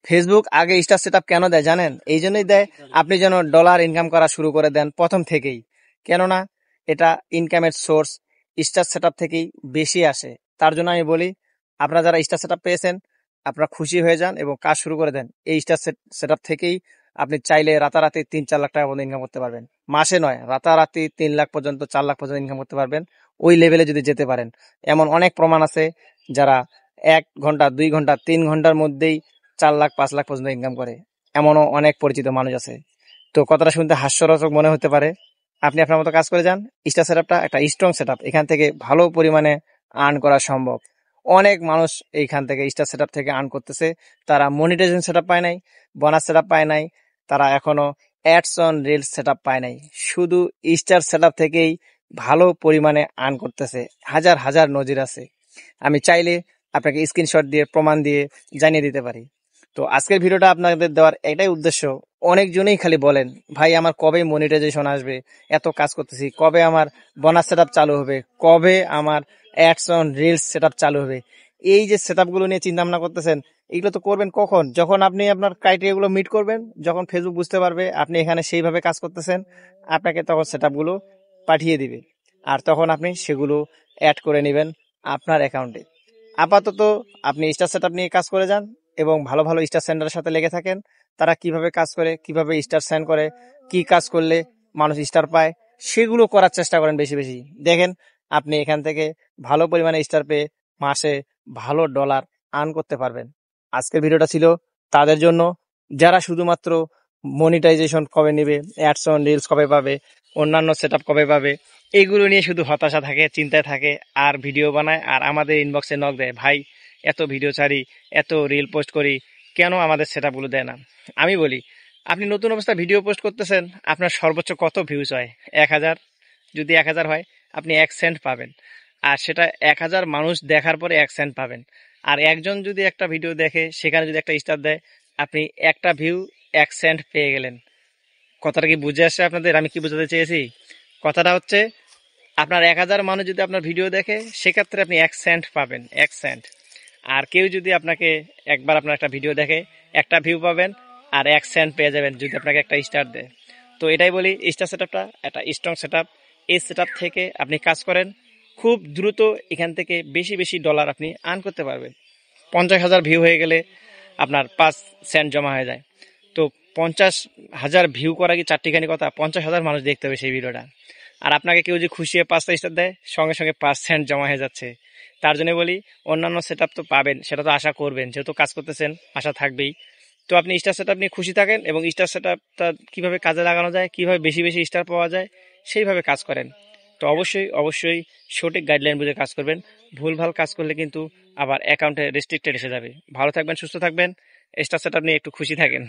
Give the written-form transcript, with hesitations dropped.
Facebook আগে star setup কেন দেয় জানেন? এই জন্যই দেয় আপনি যেন ডলার ইনকাম করা শুরু করে দেন প্রথম থেকেই। কেননা এটা ইনকামের সোর্স স্টার সেটআপ থেকেই বেশি আসে। তার জন্য আমি বলি, আপনারা যারা স্টার সেটআপ পেয়েছেন আপনারা খুশি হয়ে যান এবং কাজ শুরু করে দেন। এই স্টার সেটআপ থেকেই আপনি চাইলে রাতারাতি ৩-৪ লাখ টাকা পর্যন্ত ইনকাম করতে পারবেন। মাসে নয়, রাতারাতি ৩ লাখ পর্যন্ত ৪ লাখ পর্যন্ত ইনকাম করতে পারবেন ওই লেভেলে যদি যেতে পারেন। এমন অনেক প্রমাণ আছে যারা ১ ঘন্টা, ২ ঘন্টা, ৩ ঘন্টার মধ্যেই ৪ লাখ, ৫ লাখ পর্যন্ত ইনকাম করে। এমনও অনেক পরিচিত মানুষ আছে। তো কথাটা শুনতে হাস্যরসক মনে হতে পারে, আপনি আপনার মতো কাজ করে যান। স্টার সেটআপটা একটা স্ট্রং সেটআপ, এখান থেকে ভালো পরিমাণে আর্ন করা সম্ভব। অনেক মানুষ এইখান থেকে স্টার সেটআপ থেকে আর্ন করতেছে। তারা মনিটাইজেশন সেটআপ পায় নাই, বোনাস সেটআপ পায় নাই, তারা এখনো অ্যাডস অন রিলস সেটআপ পায় নাই। শুধু স্টার সেটআপ থেকেই ভালো পরিমাণে আর্ন করতেছে। হাজার হাজার নজির আছে, আমি চাইলে আপনাকে স্ক্রিনশট দিয়ে প্রমাণ দিয়ে জানিয়ে দিতে পারি। তো আজকের ভিডিওটা আপনাদের দেওয়ার এটাই উদ্দেশ্য। অনেকজনেই খালি বলেন, ভাই আমার কবে মনিটাইজেশন আসবে, এত কাজ করতেছি, কবে আমার বোনাস সেটআপ চালু হবে, কবে আমার অ্যাডস অন রিলস সেটআপ চালু হবে। এই যে সেটআপগুলো নিয়ে চিন্তা ভাবনা করতেছেন, এগুলো তো করবেন কখন? যখন আপনি আপনার ক্রাইটেরিয়াগুলো মিট করবেন, যখন ফেসবুক বুঝতে পারবে আপনি এখানে সেইভাবে কাজ করতেছেন, আপনাকে তখন সেটআপগুলো পাঠিয়ে দিবে। আর তখন আপনি সেগুলো অ্যাড করে নেবেন আপনার অ্যাকাউন্টে। আপাতত আপনি স্টার সেটআপ নিয়ে কাজ করে যান এবং ভালো ভালো স্টার সেন্ডারের সাথে লেগে থাকেন। তারা কিভাবে কাজ করে, কিভাবে স্টার সেন্ড করে, কি কাজ করলে মানুষ স্টার পায়, সেগুলো করার চেষ্টা করেন বেশি বেশি। দেখেন আপনি এখান থেকে ভালো পরিমাণে স্টার পেয়ে মাসে ভালো ডলার আর্ন করতে পারবেন। আজকের ভিডিওটা ছিল তাদের জন্য যারা শুধুমাত্র মনিটাইজেশন কবে নেবে, অ্যাডস অন রিলস কবে পাবে, অন্যান্য সেটআপ কবে পাবে, এইগুলো নিয়ে শুধু হতাশা থাকে, চিন্তায় থাকে, আর ভিডিও বানায় আর আমাদের ইনবক্সে নক দেয়, ভাই এত ভিডিও ছাড়ি, এত রিল পোস্ট করি, কেন আমাদের সেটআপগুলো দেয় না? আমি বলি, আপনি নতুন অবস্থায় ভিডিও পোস্ট করতেছেন, আপনার সর্বোচ্চ কত ভিউজ হয়? ১,০০০। যদি ১,০০০ হয় আপনি ১ সেন্ট পাবেন। আর সেটা ১,০০০ মানুষ দেখার পরে ১ সেন্ট পাবেন। আর একজন যদি একটা ভিডিও দেখে সেখানে যদি একটা স্টার দেয়, আপনি একটা ভিউ ১ সেন্ট পেয়ে গেলেন। কথাটা কি বুঝে আসছে আপনাদের? আমি কি বোঝাতে চেয়েছি? কথাটা হচ্ছে, আপনার ১,০০০ মানুষ যদি আপনার ভিডিও দেখে, সেক্ষেত্রে আপনি ১ সেন্ট পাবেন, ১ সেন্ট। আর কেউ যদি আপনাকে একবার আপনার একটা ভিডিও দেখে, একটা ভিউ পাবেন আর ১ সেন্ট পেয়ে যাবেন যদি আপনাকে একটা স্টার দেয়। তো এটাই বলি, স্টার সেটআপটা একটা স্ট্রং সেটআপ। এই সেটআপ থেকে আপনি কাজ করেন, খুব দ্রুত এখান থেকে বেশি বেশি ডলার আপনি আর্ন করতে পারবেন। ৫০,০০০ ভিউ হয়ে গেলে আপনার ৫ সেন্ট জমা হয়ে যায়। তো ৫০,০০০ ভিউ করা কি চারটিখানি কথা? ৫০,০০০ মানুষ দেখতে হবে সেই ভিডিওটা। আর আপনাকে কেউ যদি খুশিয়ে ৫টা স্টার দেয়, সঙ্গে সঙ্গে ৫ সেন্ট জমা হয়ে যাচ্ছে। তার জন্য বলি, অন্যান্য সেটআপ তো পাবেন, সেটা তো আশা করবেন, যেহেতু কাজ করতেছেন আশা থাকবেই। তো আপনি স্টার সেটআপ নিয়ে খুশি থাকেন এবং স্টার সেটআপটা কিভাবে কাজে লাগানো যায়, কিভাবে বেশি বেশি স্টার পাওয়া যায়, সেইভাবে কাজ করেন। তো অবশ্যই অবশ্যই সঠিক গাইডলাইন বুঝে কাজ করবেন। ভুলভাল কাজ করলে কিন্তু আবার অ্যাকাউন্টে রেস্ট্রিক্টেড এসে যাবে। ভালো থাকবেন, সুস্থ থাকবেন, স্টার সেটআপ নিয়ে একটু খুশি থাকেন।